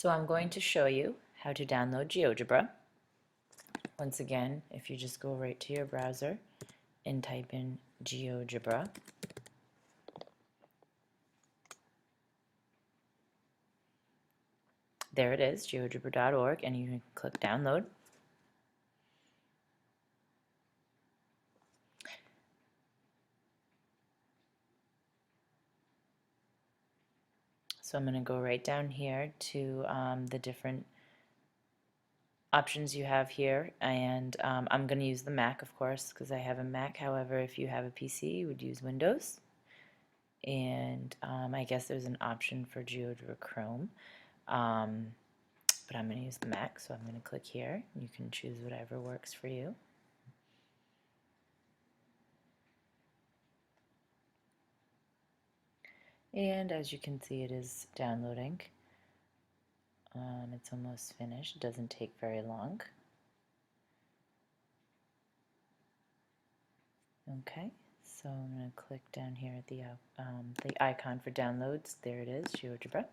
So I'm going to show you how to download GeoGebra. Once again, if you just go right to your browser and type in GeoGebra, there it is, geogebra.org, and you can click download. So I'm going to go right down here to the different options you have here, and I'm going to use the Mac, of course, because I have a Mac. However, if you have a PC, you would use Windows. And I guess there's an option for GeoGebra Chrome, but I'm going to use the Mac, so I'm going to click here. You can choose whatever works for you. And as you can see, it is downloading. It's almost finished. It doesn't take very long. Okay, so I'm going to click down here at the icon for downloads. There it is, GeoGebra.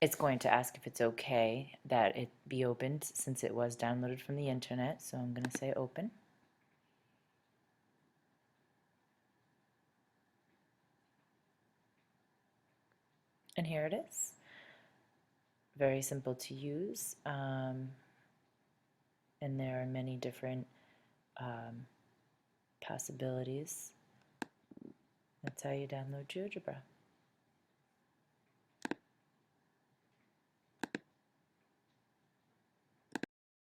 It's going to ask if it's okay that it be opened since it was downloaded from the internet, so I'm going to say open. And here it is. Very simple to use, and there are many different possibilities. That's how you download GeoGebra.